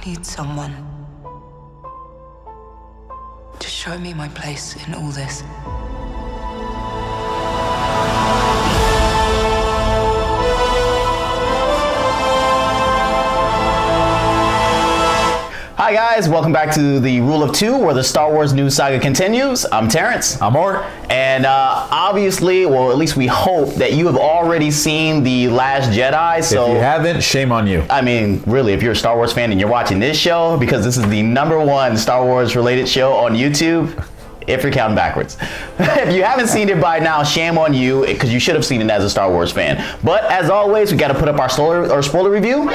Need someone to show me my place in all this. Hi guys, welcome back to the Rule of Two, where the Star Wars news saga continues. I'm Terrence. I'm Art. And obviously, well, at least we hope that you have already seen The Last Jedi. So if you haven't, shame on you. I mean, really, if you're a Star Wars fan and you're watching this show, because this is the #1 Star Wars related show on YouTube, if you're counting backwards. If you haven't seen it by now, shame on you, because you should have seen it as a Star Wars fan. But as always, we got to put up our spoiler review.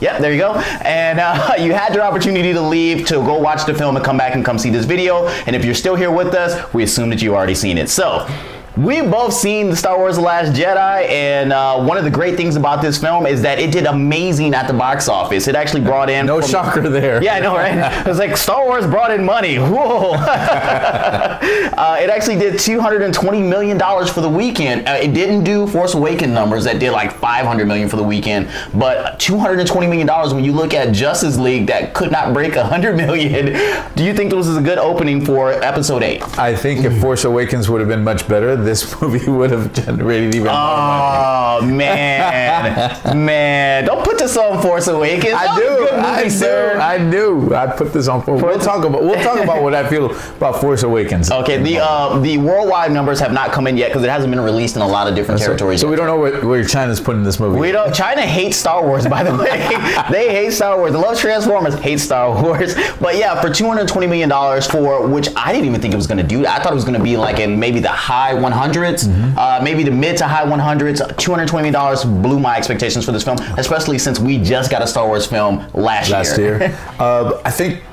Yep, there you go. And you had your opportunity to leave to go watch the film and come back and come see this video. And if you're still here with us, we assume that you already seen it. So we've both seen the Star Wars The Last Jedi, and one of the great things about this film is that it did amazing at the box office. It actually brought in... No shocker there. Yeah, I know, right? It was like, Star Wars brought in money. Whoa. It actually did $220 million for the weekend. It didn't do Force Awakens numbers that did like $500 million for the weekend, but $220 million when you look at Justice League that could not break $100 million. Do you think this was a good opening for Episode 8? I think if Force Awakens would have been much better, this movie would have generated even more money. Oh, man. Don't put this on Force Awakens. I do. I put this on Force. We'll talk about what I feel about Force Awakens. Okay, the worldwide numbers have not come in yet because it hasn't been released in a lot of different territories. So we don't know where China's putting this movie. We don't. China hates Star Wars, by the way. They hate Star Wars. They love Transformers, hate Star Wars. But yeah, for $220 million, for which I didn't even think it was going to do. I thought it was going to be like in maybe the high 100s, maybe the mid to high 100s. $220 million blew my expectations for this film, especially since we just got a Star Wars film last year. I think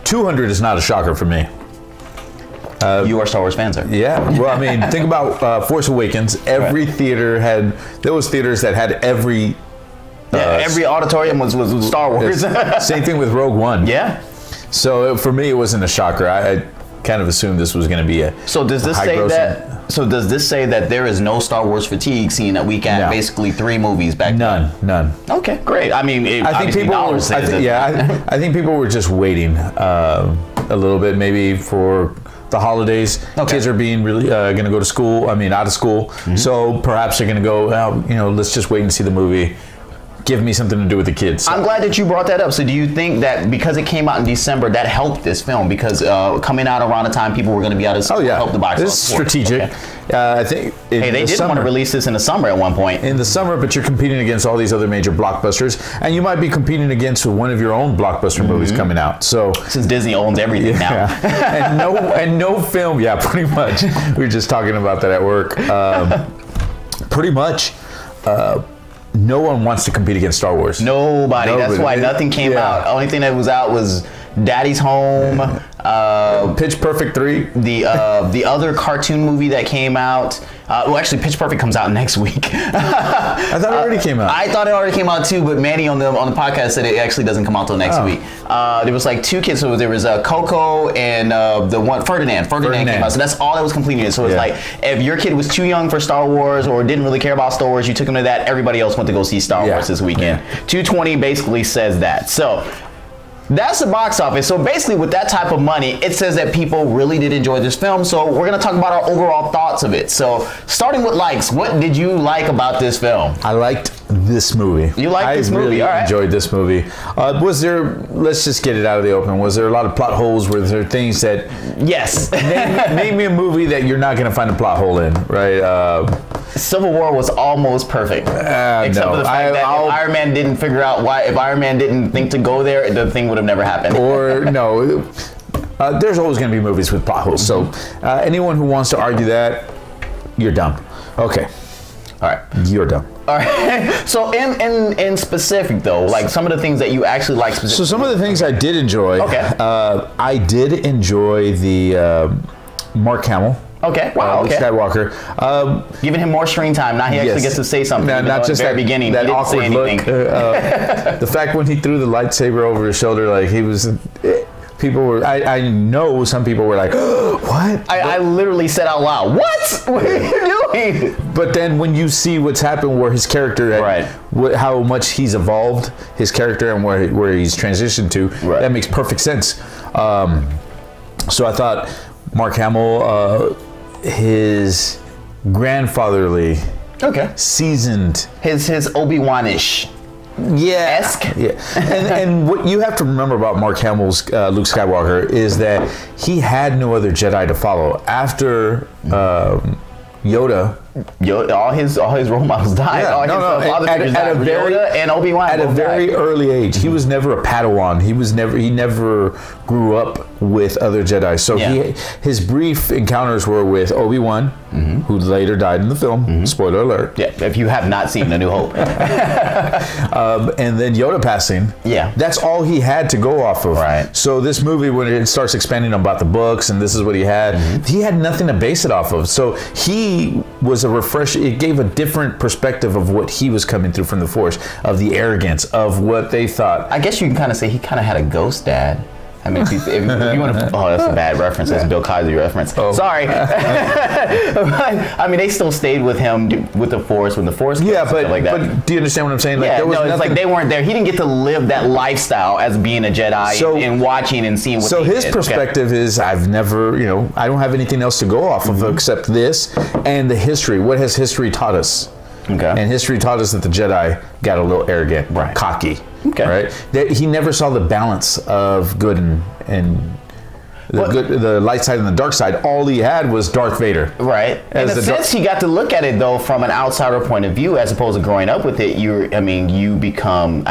200 is not a shocker for me. You are Star Wars fans, sir. Yeah. Well, I mean, think about Force Awakens. Every theater had, there was theaters that had every... every auditorium was Star Wars. Same thing with Rogue One. Yeah. So for me, it wasn't a shocker. I kind of assumed this was going to be a So does this say that? So does this say that there is no Star Wars fatigue, seeing that we got basically 3 movies back then? None. Okay, great. I mean, I think people were just waiting a little bit, maybe for the holidays. Okay. Kids are being really going to go to school. I mean, out of school. So perhaps they're going to go, let's just wait and see the movie. Give me something to do with the kids. I'm glad that you brought that up. So do you think that because it came out in December, that helped this film? Because coming out around the time people were going to be out of school, helped the box office. This is strategic. Okay. I think they did want to release this in the summer at one point. In the summer, but you're competing against all these other major blockbusters, and you might be competing against one of your own blockbuster movies coming out. So since Disney owns everything now, and no film, pretty much. We were just talking about that at work. Pretty much. No one wants to compete against Star Wars. Nobody. That's why nothing came out. The only thing that was out was Daddy's Home, Pitch Perfect 3, the other cartoon movie that came out. Well, actually, Pitch Perfect comes out next week. I thought it already came out. I thought it already came out too, but Manny on the podcast said it actually doesn't come out till next week. There was like 2 kids. So there was Coco and the one Ferdinand. Ferdinand came out. So that's all that was completed. So it's like if your kid was too young for Star Wars or didn't really care about Star Wars, you took them to that. Everybody else went to go see Star Wars this weekend. 220 basically says that. So that's the box office. So basically with that type of money, it says that people really did enjoy this film. So we're going to talk about our overall thoughts of it. So starting with likes, what did you like about this film? I liked this movie. You liked this movie? I really enjoyed this movie. Was there, let's just get it out of the open, was there a lot of plot holes? Were there things that... Yes. name me a movie that you're not going to find a plot hole in, right? Civil War was almost perfect. Except for the fact that if Iron Man didn't figure out why, if Iron Man didn't think to go there, the thing would have never happened. Or no, there's always going to be movies with plot holes. So anyone who wants to argue that, you're dumb. Okay. All right. You're dumb. All right. So in specific though, like some of the things that you actually like specifically. So some of the things I did enjoy. Okay. I did enjoy the Mark Hamill. Okay. Wow. Luke Skywalker. Giving him more screen time. Now he actually gets to say something. Not just at the very beginning. That he didn't awkward say look. anything. The fact when he threw the lightsaber over his shoulder, like he was. People were. I know some people were like, "What?" I literally said out loud, "What? What are you doing?" But then when you see what's happened, where his character, how much he's evolved, his character, and where he's transitioned to, that makes perfect sense. So I thought Mark Hamill, his grandfatherly, seasoned, his Obi-Wan-ish. Yeah. And what you have to remember about Mark Hamill's Luke Skywalker is that he had no other Jedi to follow. After Yoda, all his role models died. Yeah, Yoda and Obi-Wan at a very early age. He was never a Padawan. He never grew up with other Jedi. So his brief encounters were with Obi-Wan, who later died in the film. Spoiler alert. Yeah, if you have not seen A New Hope. And then Yoda passing. Yeah. That's all he had to go off of. Right. So this movie, when it starts expanding about the books and this is what he had nothing to base it off of. So he was a refresh. It gave a different perspective of what he was coming through from the Force, of the arrogance, of what they thought. I guess you can kind of say he kind of had a ghost dad. I mean, if you want to, that's a bad reference. That's a Bill Cosby reference. Oh. Sorry. I mean, they still stayed with him with the Force when the Force came, but like that. But do you understand what I'm saying? Like, it's like they weren't there. He didn't get to live that lifestyle as being a Jedi and watching and seeing what. So his perspective is, I've never, I don't have anything else to go off of except this and the history. What has history taught us? Okay. And history taught us that the Jedi got a little arrogant, cocky. Okay. Right. That he never saw the balance of good and the light side and the dark side. All he had was Darth Vader. Right. In a sense, he got to look at it though from an outsider point of view, as opposed to growing up with it. You become.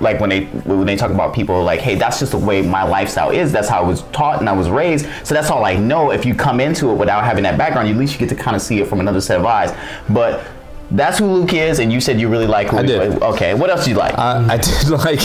Like when they talk about people, like, hey, that's just the way my lifestyle is. That's how I was taught and I was raised. So that's all I know. If you come into it without having that background, at least you get to kind of see it from another set of eyes. But that's who Luke is, and you said you really like Luke. I did. Okay, what else do you like? I did like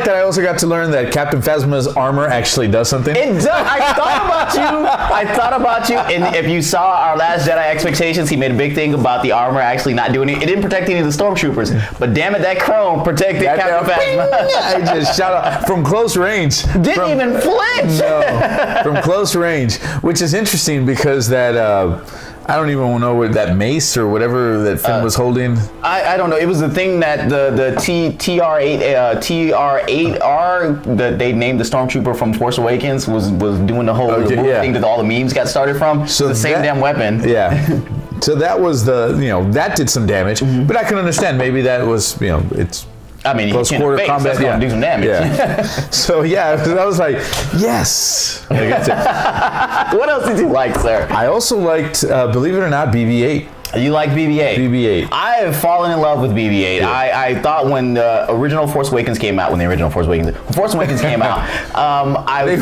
that I also got to learn that Captain Phasma's armor actually does something. It does. I thought about you, and if you saw our Last Jedi Expectations, he made a big thing about the armor actually not doing it. It didn't protect any of the stormtroopers, but damn it, that chrome protected Captain Phasma. I just shot out from close range. Didn't even flinch. No, from close range, which is interesting because that... I don't even know what that mace or whatever that Finn was holding. I don't know. It was the thing that the TR8R that they named the stormtrooper from Force Awakens was doing the whole thing that all the memes got started from. So the same damn weapon. Yeah. So that was that did some damage, but I can understand maybe that was it's. Close quarter combat, do some damage. Yeah. So I was like, yes. What else did you like, sir? I also liked, believe it or not, BB-8. You like BB-8? BB-8. I have fallen in love with BB-8. Yeah. I thought when the original Force Awakens came out, it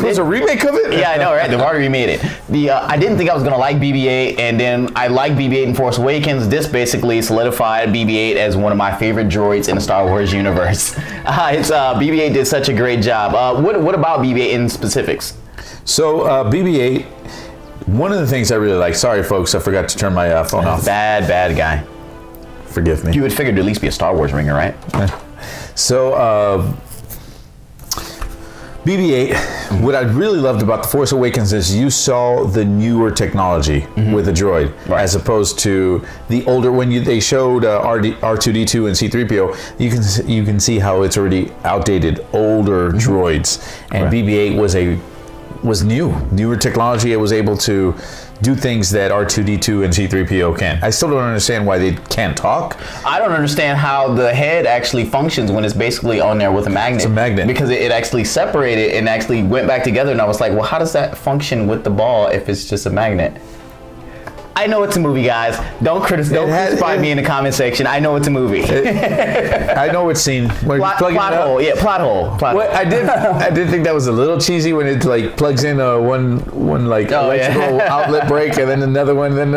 was a remake of it? Yeah, I know, right? They've already remade it. I didn't think I was going to like BB-8, and then I liked BB-8 in Force Awakens. This basically solidified BB-8 as one of my favorite droids in the Star Wars universe. BB-8 did such a great job. What about BB-8 in specifics? So BB-8, one of the things I really like, sorry folks, I forgot to turn my phone off. Bad guy. Forgive me. You would figure to at least be a Star Wars ringer, right? So BB-8, what I really loved about The Force Awakens is you saw the newer technology with the droid, as opposed to the older, when they showed R2-D2 and C-3PO, you can see how it's already outdated, older droids, and BB-8 was newer technology. It was able to do things that R2-D2 and C-3PO can't. I still don't understand why they can't talk. I don't understand how the head actually functions when it's basically on there with a magnet. It's a magnet. Because it actually separated and actually went back together, and I was like, well, how does that function with the ball if it's just a magnet? I know it's a movie, guys. Don't crucify me in the comment section. I know it's a movie. I know what scene. Plot hole. Yeah, plot hole. I did think that was a little cheesy when it like plugs in one like electrical outlet break and then another one, then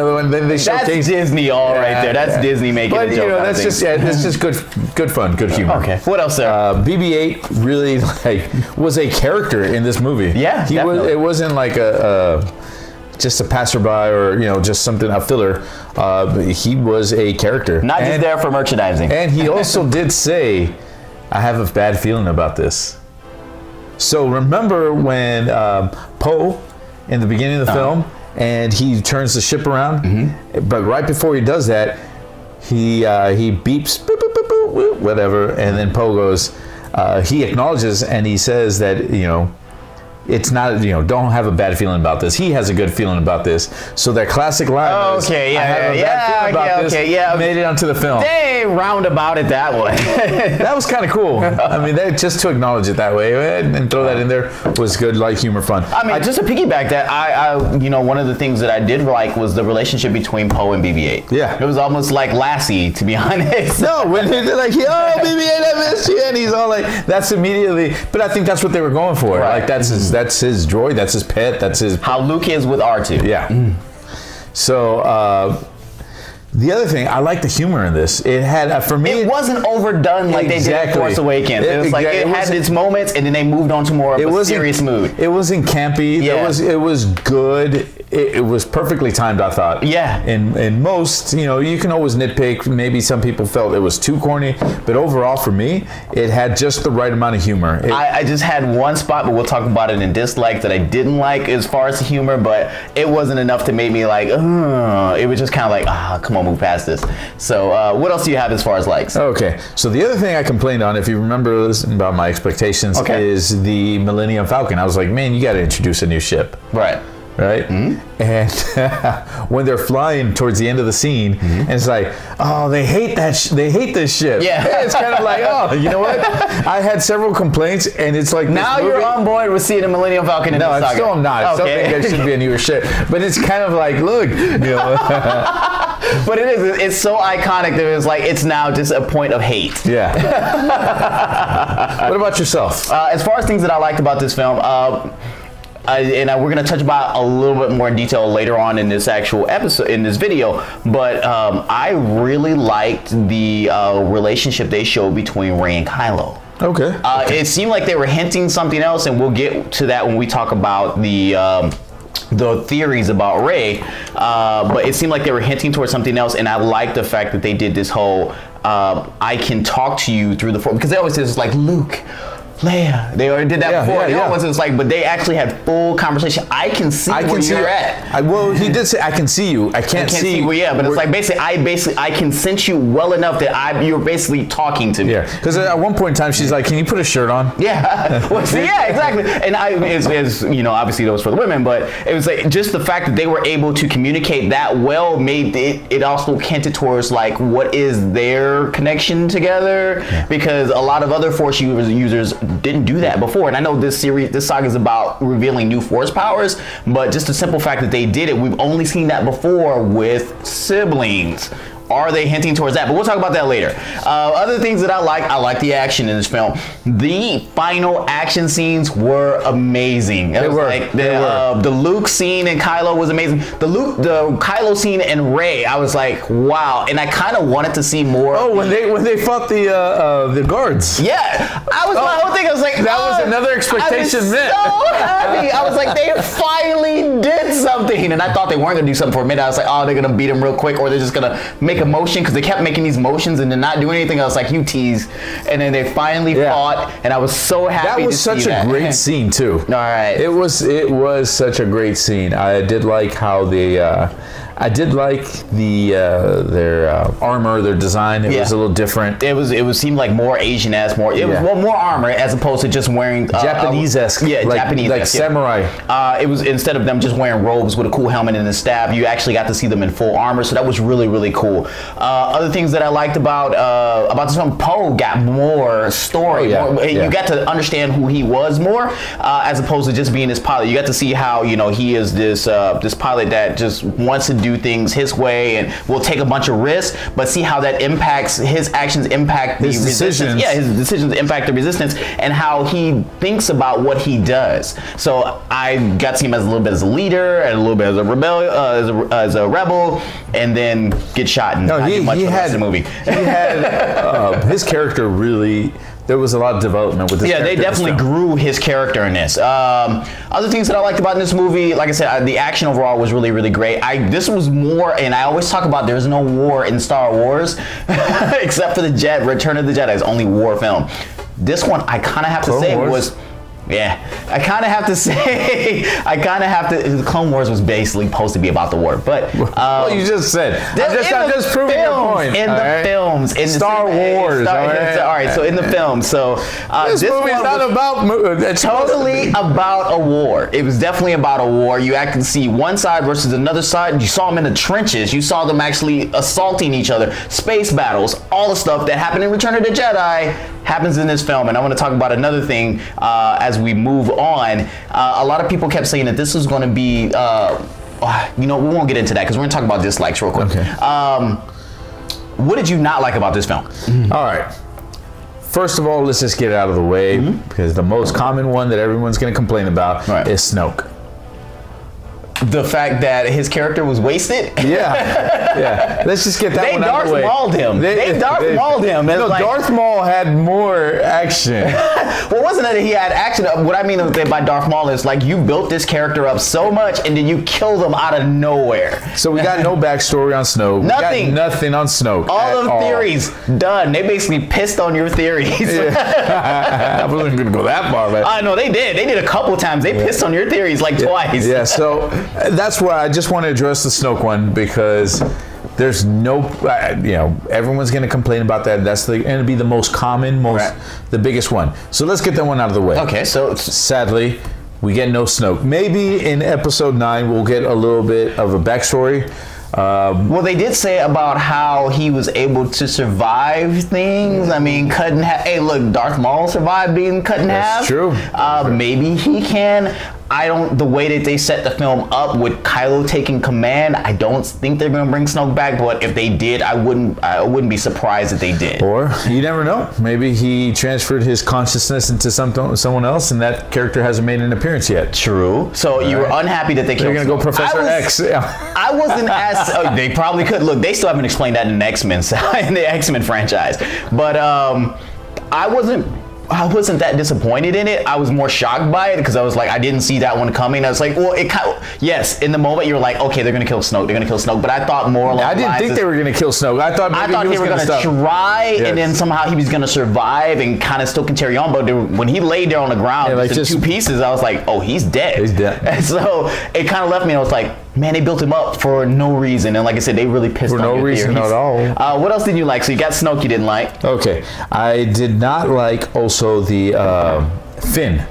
they showcase. That's Disney right there. That's Disney making a joke. That's just good fun, good humor. Okay. What else there? BB-8 really was a character in this movie. Yeah, he was. It wasn't like just a passerby or just something, a filler. He was a character, not just there for merchandising. And he also did say, "I have a bad feeling about this." So remember when Poe, in the beginning of the film, and he turns the ship around, but right before he does that, he beeps, boop, boop, boop, boop, boop, whatever, and then Poe goes. He acknowledges and he says that it's not, don't have a bad feeling about this. He has a good feeling about this. So that classic line made it onto the film. They roundabout it that way. That was kind of cool. I mean, just to acknowledge it that way and throw that in there was good, light humor, fun. I mean, just to piggyback that, I one of the things that I did like was the relationship between Poe and BB-8. Yeah. It was almost like Lassie, to be honest. No, when they're like, oh, BB-8, I missed you. And he's all like, that's immediately, but I think that's what they were going for. Right. Like, that's his droid, that's his pet, that's his... How Luke is with R2. Yeah. So, the other thing, I like the humor in this. It had, for me... It wasn't overdone like they did in Force Awakens. It was like, it had its moments, and then they moved on to more of a serious mood. It wasn't campy. Yeah. It was good. It was perfectly timed, I thought. Yeah. And most, you can always nitpick. Maybe some people felt it was too corny, but overall, for me, it had just the right amount of humor. I just had one spot, but we'll talk about it in dislike, that I didn't like as far as the humor, but it wasn't enough to make me like, it was just kind of like, come on, move past this. So what else do you have as far as likes? Okay. So the other thing I complained on, if you remember listening about my expectations, is the Millennium Falcon. I was like, man, you got to introduce a new ship. Right. And when they're flying towards the end of the scene, and it's like, oh, they hate they hate this ship. Yeah. It's kind of like, oh, you know what? I had several complaints, and it's like, now you're on board with seeing the Millennium Falcon in the saga. No, still I'm not. I still think there should be a newer ship. But it's kind of like, look, But it's so iconic that it's like, it's now just a point of hate. Yeah. What about yourself? As far as things that I liked about this film, we're going to touch about a little bit more in detail later on in this actual episode, in this video, but I really liked the relationship they showed between Rey and Kylo. Okay. It seemed like they were hinting something else, and we'll get to that when we talk about the theories about Rey, but it seemed like they were hinting towards something else, and I like the fact that they did this whole I can talk to you through the Force, because they always say it's like, Luke, Leia. They already did that before. It's like, but they actually had full conversation. I can see where you're at. Well, he did say, I can see you. I can't see. Well, yeah, but it's like I can sense you well enough that you're basically talking to me. Yeah, because at one point in time, she's like, can you put a shirt on? Yeah. Well, see, yeah, exactly. And obviously that was for the women, but it was like just the fact that they were able to communicate that well made it also hinted towards like, what is their connection together? Yeah. Because a lot of other Force users didn't do that before, and I know this saga is about revealing new Force powers, but just the simple fact that they did it, we've only seen that before with siblings. Are they hinting towards that? But we'll talk about that later. Other things that I like the action in this film. The final action scenes were amazing. They were. The Luke scene and Kylo was amazing. The Kylo scene and Rey, I was like, wow. And I kind of wanted to see more. Oh, when they fought the guards. Yeah, my whole thing. I was like, that was another expectation met. So happy. I was like, they finally did something, and I thought they weren't gonna do something for a minute. I was like, oh, they're gonna beat him real quick, or they're just gonna make a motion, because they kept making these motions and then not doing anything. I was like, you tease. And then they finally fought, and I was so happy. That was such a great scene too. All right. It was such a great scene. I did like how their armor, their design. It was a little different. It seemed like more Asian-esque, more armor as opposed to just wearing Japanese-esque. Japanese-esque, like samurai. It was, instead of them just wearing robes with a cool helmet and a staff, you actually got to see them in full armor. So that was really, really cool. Other things that I liked about this film, Poe got more story. You got to understand who he was more, as opposed to just being this pilot. You got to see how he is this pilot that just wants to do do things his way and will take a bunch of risks, but see how that impacts his actions, impact the his resistance. decisions. Yeah, his decisions impact the resistance, and how he thinks about what he does. So I got to see him as a little bit as a leader, and a little bit as a rebel, and then get shot and not do much for the rest of the movie. He had his character really. There was a lot of development with this. Yeah, they definitely grew his character in this. Other things that I liked about this movie, like I said, the action overall was really, really great. This was more, and I always talk about there's no war in Star Wars, except for the Return of the Jedi is only war film. This one, I kind of have to say was. Yeah, I kind of have to say, the Clone Wars was basically supposed to be about the war, but well, you just said, I'm just proving your point. In the films, in Star Wars. All right, so in the films, so this movie is not about. It's totally about a war. It was definitely about a war. You can see one side versus another side. You saw them in the trenches. You saw them actually assaulting each other. Space battles, all the stuff that happened in Return of the Jedi happens in this film. And I want to talk about another thing as we move on. A lot of people kept saying that this was going to be, we won't get into that because we're going to talk about dislikes real quick. Okay. What did you not like about this film? All right. First of all, let's just get it out of the way because the most common one that everyone's going to complain about is Snoke. The fact that his character was wasted? Yeah. Let's just get that one out of the way. They Darth Mauled him. No, Darth Maul had more action. Well, it wasn't that he had action. What I mean by Darth Maul is like you built this character up so much and then you killed him out of nowhere. So we got no backstory on Snoke. Nothing. We got nothing on Snoke. All of theories done. They basically pissed on your theories. I wasn't going to go that far, man. I know they did. They did a couple times. They pissed on your theories like twice. Yeah, so that's why I just want to address the Snoke one because there's no, everyone's going to complain about that. That's going to be the most common, the biggest one. So let's get that one out of the way. Okay, so sadly, we get no Snoke. Maybe in episode 9 we'll get a little bit of a backstory. Well, they did say about how he was able to survive things. I mean, cut in half. Hey, look, Darth Maul survived being cut in half. That's true. Maybe he can. The way that they set the film up with Kylo taking command, I don't think they're gonna bring Snoke back, but if they did, I wouldn't be surprised if they did. Or you never know. Maybe he transferred his consciousness into someone else and that character hasn't made an appearance yet. True. So you were unhappy that they killed They're gonna go Professor X. I wasn't as they probably could. Look, they still haven't explained that in the X-Men in the X-Men franchise. But I wasn't that disappointed in it. I was more shocked by it because I was like, I didn't see that one coming. I was like, well, yes, in the moment you're like, okay, they're gonna kill Snoke. They're gonna kill Snoke. But I thought more along I didn't think they were gonna kill Snoke. I thought they were gonna try, and then somehow he was gonna survive and kind of still can carry on. But when he laid there on the ground, just in 2 pieces, I was like, oh, he's dead. He's dead. And so it kind of left me. I was like, man, they built him up for no reason. And like I said, they really pissed on for no reason theories. at all. What else did you like? So you got Snoke you didn't like. Okay. I did not like also the Finn.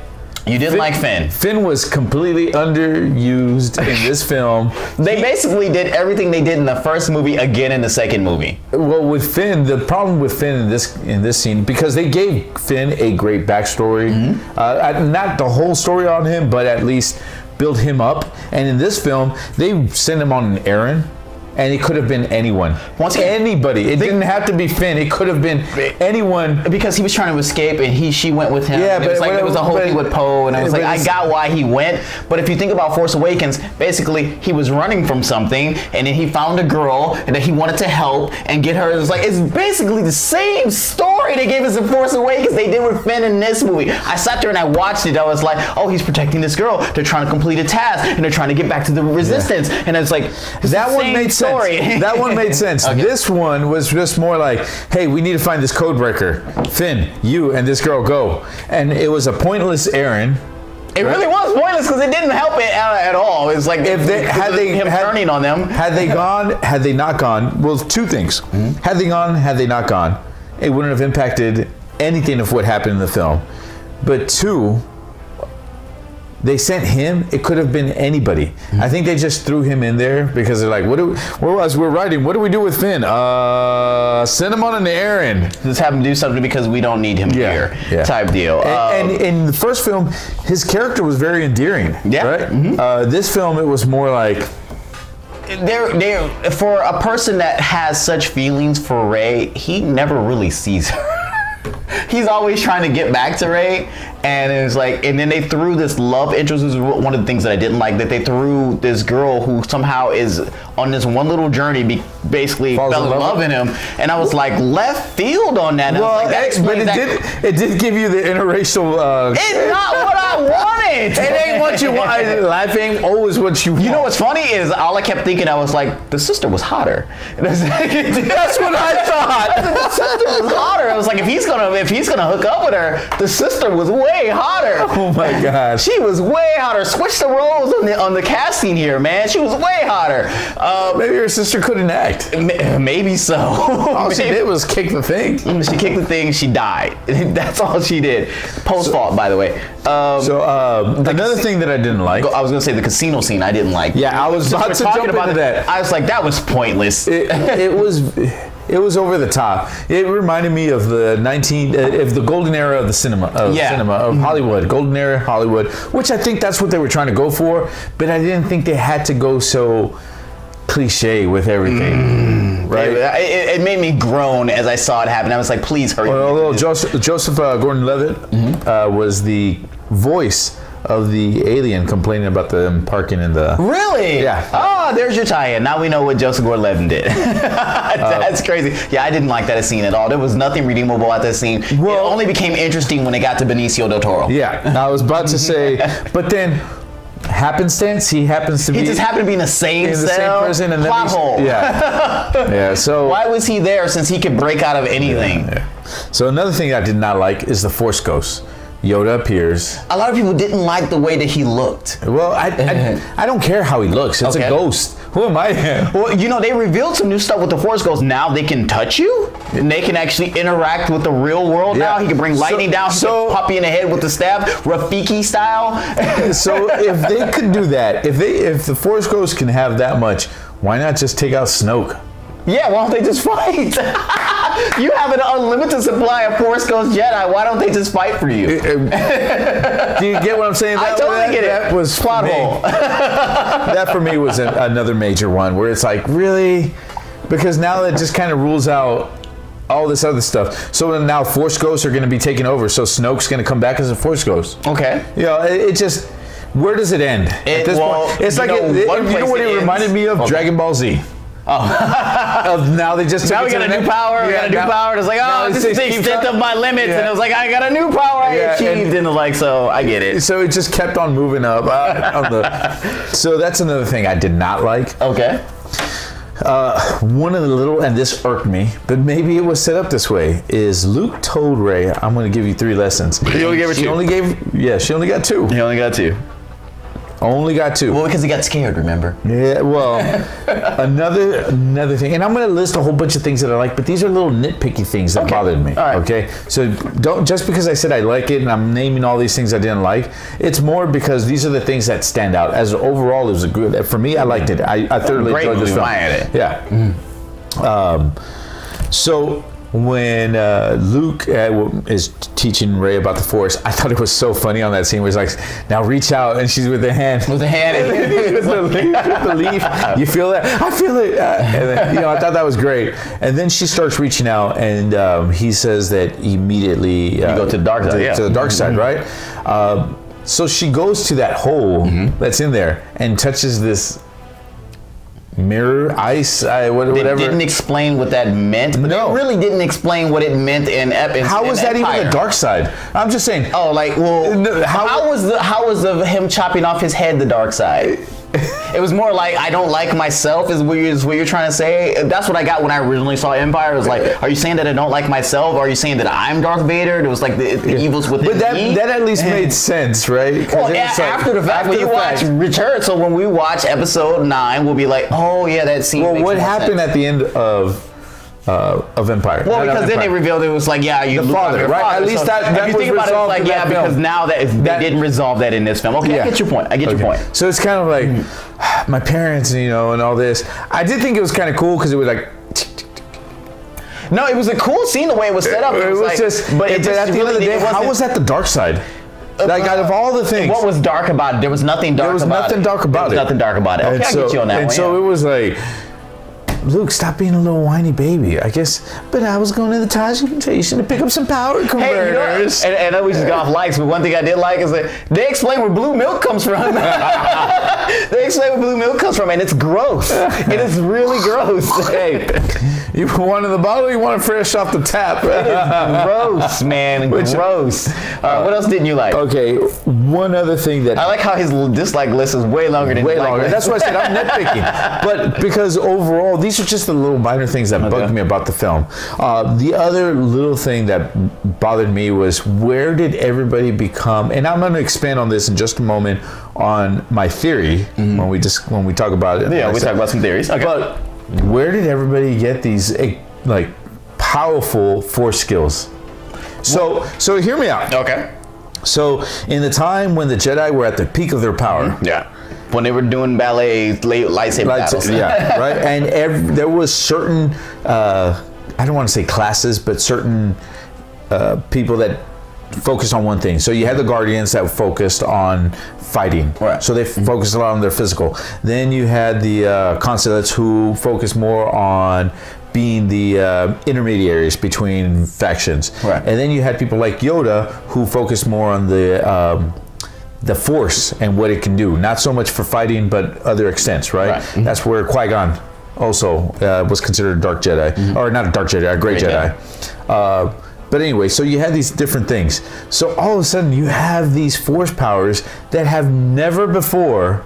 You didn't like Finn. Finn was completely underused in this film. They basically did everything they did in the first movie again in the second movie. Well, with Finn, the problem with Finn in this scene, because they gave Finn a great backstory, not the whole story on him, but at least build him up. And in this film, they send him on an errand. And it could have been anyone. Anybody. It didn't have to be Finn. It could have been anyone. Because he was trying to escape and she went with him. Yeah, but it was like there was a whole thing with Poe, and I was like, I got why he went. But if you think about Force Awakens, basically he was running from something and then he found a girl and then he wanted to help and get her. It was like, it's basically the same story they gave us in Force Awakens they did with Finn in this movie. I sat there and I watched it. I was like, oh, he's protecting this girl. They're trying to complete a task and they're trying to get back to the Resistance. Yeah. And it's like, that one made sense. That one made sense. Okay. This one was just more like, hey, we need to find this code breaker. Finn, you and this girl go. And it was a pointless errand. It really was pointless because it didn't help it at all. It's like if they had turning on them. Had they not gone, well, two things. Had they not gone, it wouldn't have impacted anything of what happened in the film. But two, they sent him. It could have been anybody. I think they just threw him in there because they're like, as we're writing, what do we do with Finn? Send him on an errand. Just have him do something because we don't need him here. Type deal. And in the first film, his character was very endearing. Yeah. Right? This film, it was more like, they're for a person that has such feelings for Rey, he never really sees her. He's always trying to get back to Rey, and it's like, and then they threw this love interest. This is one of the things that I didn't like, that they threw this girl who somehow is on this one little journey, basically fell in love in him, and I was like, left field on that. And well, I was like, but it did give you the interracial. It's not what I wanted. It ain't what you want. Life ain't always what you want. You know what's funny is all I kept thinking, I was like, the sister was hotter. That's what I thought. The sister was hotter. I was like, if he's gonna hook up with her, the sister was way hotter. Oh my God. She was way hotter. Switch the roles on the casting here, man. She was way hotter. Maybe her sister couldn't act. Maybe so. All she did was kick the thing. She kicked the thing. She died. That's all she did. Post fault, by the way. Another thing that I didn't like. I was gonna say the casino scene I didn't like. Yeah, I was about to jump into that. I was like, that was pointless. It was over the top. It reminded me of the golden era of the cinema of Hollywood, golden era Hollywood, which I think that's what they were trying to go for. But I didn't think they had to go so cliche with everything. Right? It made me groan as I saw it happen. I was like, please hurry. Well, Joseph Gordon-Levitt was the voice of the alien complaining about them parking in the... Really? Yeah. Oh, there's your tie-in. Now we know what Joseph Gordon-Levitt did. That's crazy. Yeah, I didn't like that scene at all. There was nothing redeemable at that scene. Well, it only became interesting when it got to Benicio del Toro. Yeah, I was about to say, but then happenstance, he just happened to be in the same prison, and plot hole. Yeah. Yeah, so... Why was he there since he could break out of anything? Yeah. So another thing I did not like is the Force Ghost. Yoda appears. A lot of people didn't like the way that he looked. Well, I don't care how he looks. It's a ghost. Who am I? Well, they revealed some new stuff with the Force Ghost. Now they can touch you, and they can actually interact with the real world now. He can bring lightning down. He can pop you in the head with the stab, Rafiki style. So if they could do that, if the Force Ghost can have that much, why not just take out Snoke? Yeah, why don't they just fight? You have an unlimited supply of Force Ghost Jedi. Why don't they just fight for you? Do you get what I'm saying? I totally get it. That was plot hole. That for me was another major one where it's like, really? Because now that just kind of rules out all this other stuff. So now Force Ghosts are going to be taken over. So Snoke's going to come back as a Force Ghost. Okay. It just, where does it end? At this point, it's like, you know what it reminded me of? Dragon Ball Z. Oh. Now they just now we got a new power. We got a new power. It's like, this is the extent of my limits, and it was like, I got a new power I achieved, and like, so I get it. So it just kept on moving up. So that's another thing I did not like. Okay. One of the little, and this irked me, but maybe it was set up this way, is Luke told Rey, I'm going to give you 3 lessons. He only gave her 2. She only got 2. He only got 2. Only got 2. Well, because he got scared, remember? Yeah, well, another thing, and I'm going to list a whole bunch of things that I like, but these are little nitpicky things that bothered me. All right. Okay, so don't, just because I said I like it and I'm naming all these things I didn't like, it's more because these are the things that stand out. As overall, it was a good. For me, I liked it. I thoroughly enjoyed this film. Yeah. So when Luke is teaching Rey about the Force, I thought it was so funny on that scene where he's like, now reach out, and she's with the hand. With the hand. With the leaf. You feel that? I feel it. And then, I thought that was great. And then she starts reaching out, and he says that immediately... you go to the dark side, to the dark side, right? So she goes to that hole that's in there and touches this... mirror, ice, whatever. They didn't explain what that meant. But no. They really didn't explain what it meant in How was that Empire. even the dark side? I'm just saying. Oh, like, well, how was him chopping off his head the dark side? It was more like, I don't like myself is what you're trying to say. That's what I got when I originally saw Empire. It was like, are you saying that I don't like myself? Or are you saying that I'm Darth Vader? It was like the evils within me. But that at least made sense, right? Well, after the fact, when you watch Return, so when we watch episode 9, we'll be like, oh yeah, that scene. Well, what happened at the end of Empire? Well, because then they revealed it was like, yeah, you the father, right? Father. At least so that if you think about it, it's like, yeah, because now that they didn't resolve that in this film. Okay, I get your point. I get your point. So it's kind of like my parents, and all this. I did think it was kind of cool because it was like. No, it was a cool scene the way it was set up. It was like, just, but at the end of the day, how was that the dark side? Like out of all the things, what was dark about it? There was nothing dark. There was about nothing it. dark about There it. was nothing dark about it. Okay, and I so, get you on that and one. so it was like, Luke, stop being a little whiny baby. I guess, but I was going to the Taj station to pick up some power converters. Hey, and I know we just got off likes, but one thing I did like is that they explain where blue milk comes from. They explain where blue milk comes from, and it's gross. It is really gross. Hey, You want in the bottle? Or you want it fresh off the tap? it is gross, man. Gross. What else didn't you like? Okay, one other thing that I like how his dislike list is way longer than his like longer. list. That's why I said I'm nitpicking. But because overall, these are just the little minor things that bugged me about the film. The other little thing that bothered me was, where did everybody become? And I'm going to expand on this in just a moment on my theory when we talk about it. Yeah, we talk about some theories. Okay. But where did everybody get these like powerful force skills? So hear me out. Okay. So in the time when the Jedi were at the peak of their power, Yeah. When they were doing ballet lightsaber battles. yeah, right. And there was certain, I don't want to say classes, but certain people that focused on one thing. So you had the Guardians that focused on fighting. Right. So they focused a lot on their physical. Then you had the Constellates who focused more on being the intermediaries between factions. Right. And then you had people like Yoda who focused more on the Force and what it can do. Not so much for fighting, but other extents, right? Right. That's where Qui-Gon also was considered a dark Jedi. Or not a dark Jedi, a great Jedi. But anyway, so you had these different things. So all of a sudden you have these force powers that have never before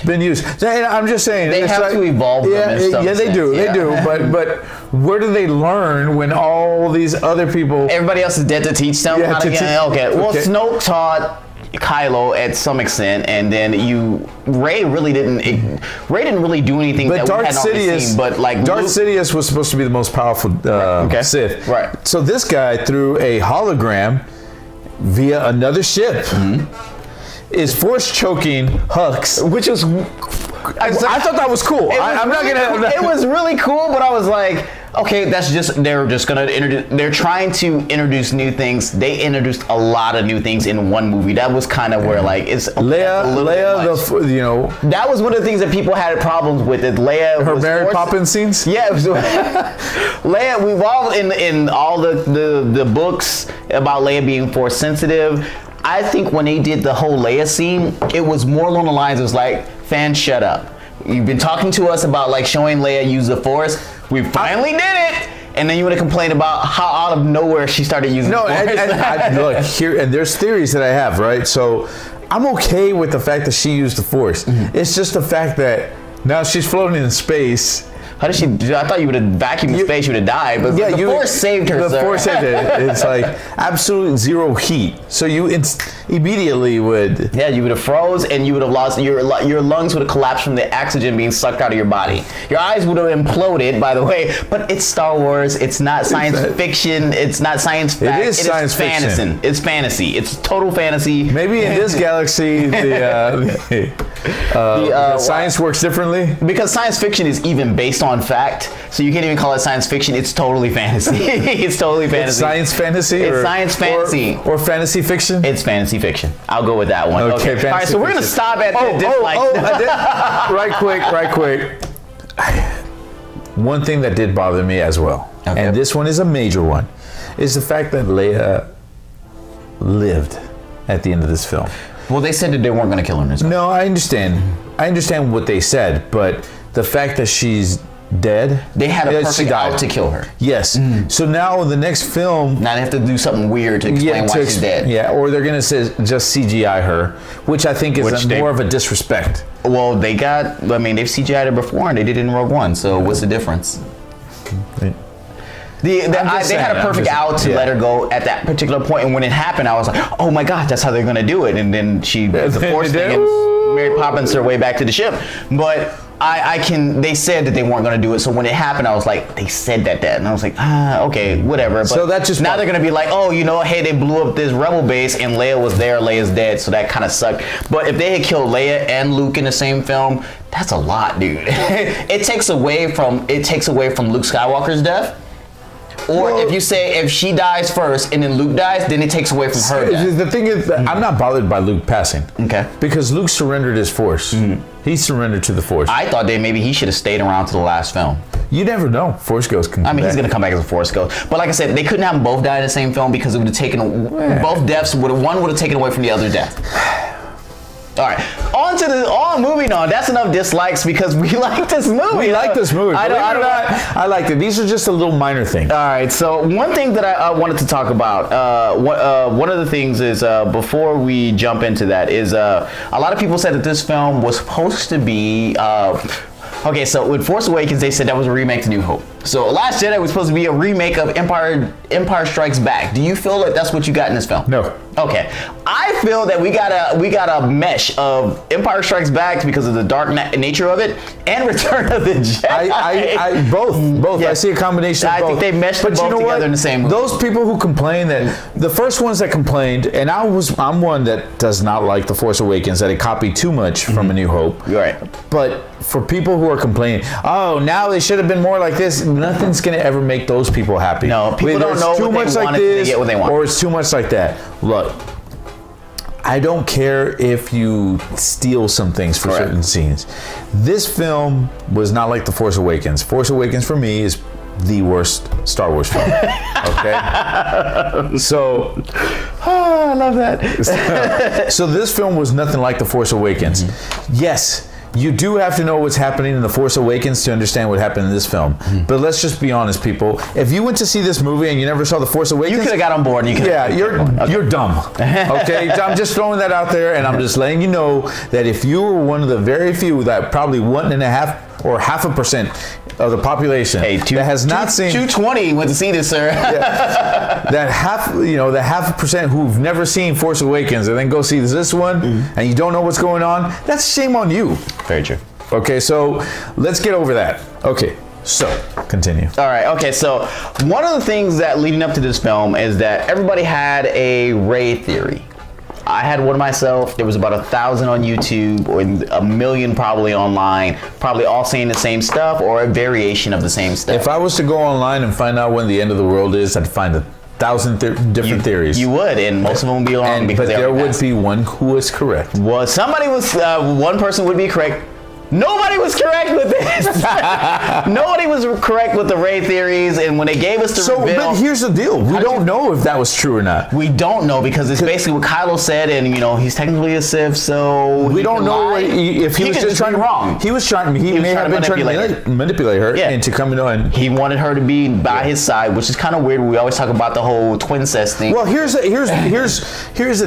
been used. And I'm just saying, They it's have to evolve them in some they sense, do. yeah. They do. But where do they learn when all these other people? Everybody else is dead to teach them. Yeah, how to to get, teach- okay. Well, okay. Snoke taught Kylo at some extent, and then Rey didn't really do anything But that Darth we had already Sidious, seen. But like Darth Luke, Sidious was supposed to be the most powerful Sith. Right. So this guy, through a hologram via another ship, is force choking Hux, which is. I thought that was cool. It was really cool, but I was like, okay, they're trying to introduce new things. They introduced a lot of new things in one movie. That was kind of where like it's Leia, that was one of the things that people had problems with. It Leia, her was Mary forced- Poppins scenes. Yeah, it was, Leia. We've all in all the books about Leia being force sensitive. I think when they did the whole Leia scene, it was more along the lines. It was like, fans, shut up. You've been talking to us about like showing Leia use the Force. We finally did it. And then you want to complain about how out of nowhere she started using the Force. Look here, and there's theories that I have, right? So I'm okay with the fact that she used the Force. It's just the fact that now she's floating in space. How did she do? I thought you would have vacuumed the space, you would have died. But the Force saved her, The sir. Force saved it. It's like absolute zero heat. So you immediately would. Yeah, you would have froze, and you would have lost your lungs would have collapsed from the oxygen being sucked out of your body. Your eyes would have imploded, by the way. But it's Star Wars. It's not science fiction. It's not science fact. It is science fiction. Fantasy. It's fantasy. It's total fantasy. Maybe in this galaxy, the science works differently. Because science fiction is even based on fact, so you can't even call it science fiction. It's totally fantasy. It's totally fantasy. It's science fantasy. It's science fantasy. Or fantasy fiction. It's fantasy fiction. I'll go with that one. Okay. All right, so we're gonna stop at the dislike. Right quick. One thing that did bother me as well, and this one is a major one, is the fact that Leia lived at the end of this film. Well, they said that they weren't gonna kill her in this film. No, I understand. I understand what they said, but the fact that she's dead. They had a perfect out to kill her. Yes. So now in the next film, now they have to do something weird to explain why she's dead. Yeah, or they're gonna just CGI her, which I think is more of a disrespect. Well, they've CGI'd her before, and they did it in Rogue One. So what's the difference? They had a perfect out to let her go at that particular point, and when it happened, I was like, "Oh my God, that's how they're gonna do it!" And then she did the Force thing, and Mary Poppins her way back to the ship. But they said that they weren't gonna do it, so when it happened, I was like, they said that, and I was like, okay, whatever. But so that's just now they're gonna be like, oh, hey, they blew up this rebel base, and Leia was there, Leia's dead, so that kind of sucked. But if they had killed Leia and Luke in the same film, that's a lot, dude. It takes away from Luke Skywalker's death. Or if you say if she dies first and then Luke dies, then it takes away from her death. The thing is, I'm not bothered by Luke passing. Okay. Because Luke surrendered his force. He surrendered to the force. I thought that maybe he should have stayed around to the last film. You never know. Force Ghost can come back. He's going to come back as a Force Ghost. But like I said, they couldn't have them both die in the same film because it would have taken, both deaths, one would have taken away from the other death. All right, moving on. That's enough dislikes because we like this movie. We like this movie. I liked it. These are just a little minor thing. All right, so one thing that I wanted to talk about, one of the things is, before we jump into that, is a lot of people said that this film was supposed to be, okay, so with Force Awakens, they said that was a remake to New Hope. So Last Jedi was supposed to be a remake of Empire Strikes Back. Do you feel like that's what you got in this film? No. Okay, I feel that we got a mesh of Empire Strikes Back because of the dark nature of it and Return of the Jedi. Both. Yeah. I see a combination of both. I think they meshed them both together in the same movie. Those people who complain that the first ones that complained, and I'm one that does not like The Force Awakens, that it copied too much from A New Hope. Right. But for people who are complaining, oh, now they should have been more like this, nothing's gonna ever make those people happy. No, people don't know too what much they like this, get what they want. or it's too much like that. Look, I don't care if you steal some things for certain scenes. This film was not like The Force Awakens. Force Awakens for me is the worst Star Wars film. Okay? So, I love that. So this film was nothing like The Force Awakens. Yes, you do have to know what's happening in The Force Awakens to understand what happened in this film. But let's just be honest, people. If you went to see this movie and you never saw The Force Awakens, you could have got on board. You're dumb. Okay, I'm just throwing that out there, and I'm just letting you know that if you were one of the very few, that probably 1.5% or 0.5% of the population that has not seen 220 went to see this, sir. That half, the 0.5% who've never seen Force Awakens and then go see this one, and you don't know what's going on. That's shame on you. Very true. Okay, so let's get over that. Okay, so continue. All right. Okay, so one of the things that leading up to this film is that everybody had a Rey theory. I had one myself. There was about 1,000 on YouTube, or 1 million probably online, probably all saying the same stuff or a variation of the same stuff. If I was to go online and find out when the end of the world is, I'd find 1,000 different theories. You would, and most of them would be wrong because but there would be one who was correct. Well, one person would be correct. Nobody was correct with this. Nobody was correct with the Rey theories, and when they gave us the reveal, but here's the deal: we don't know if that was true or not. We don't know because it's basically what Kylo said, and he's technically a Sith, so we don't know if he was just trying wrong. He was trying. He may have been trying to manipulate her into coming on. He wanted her to be by his side, which is kind of weird. We always talk about the whole twincest thing. Well, here's the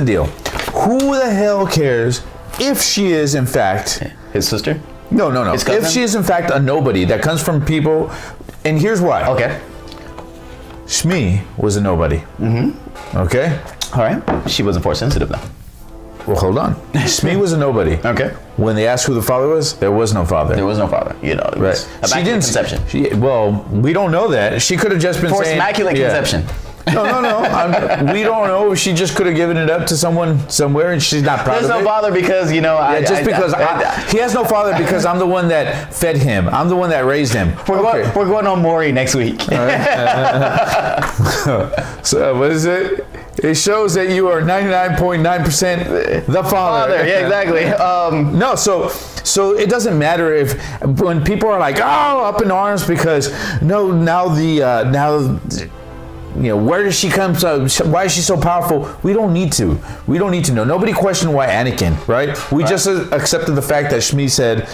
deal: who the hell cares if she is in fact his sister? No. If she is in fact a nobody that comes from people, and here's why. Okay. Shmi was a nobody. Okay. All right. She wasn't force sensitive though. Well, hold on. Shmi was a nobody. Okay. When they asked who the father was, there was no father. There was no father. It was immaculate conception. Well, we don't know that. She could have just been forced saying immaculate conception. No. We don't know. She just could have given it up to someone somewhere, and she's not proud of it. There's no father because he has no father because I'm the one that fed him. I'm the one that raised him. We're going on Maury next week. All right. So what is it? It shows that you are 99.9% the father. Yeah, exactly. No, so it doesn't matter if when people are like, oh, up in arms because where does she come from? Why is she so powerful? We don't need to know. Nobody questioned why Anakin, right? We just accepted the fact that Shmi said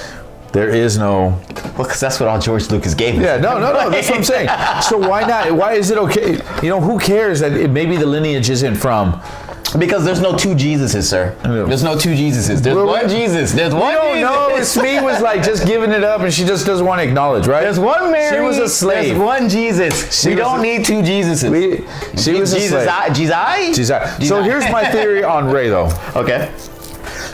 there is no. Well, because that's what all George Lucas gave us. Yeah, no. That's what I'm saying. So why not? Why is it okay? Who cares that maybe the lineage isn't from? Because there's no two Jesuses, sir. There's no two Jesuses. There's one Jesus. There's one Jesus. No, Shmi was like just giving it up, and she just doesn't want to acknowledge, right? There's one Mary. She was a slave. There's one Jesus. We don't need two Jesuses. She was a slave. Jesus. So here's my theory on Rey, though. Okay.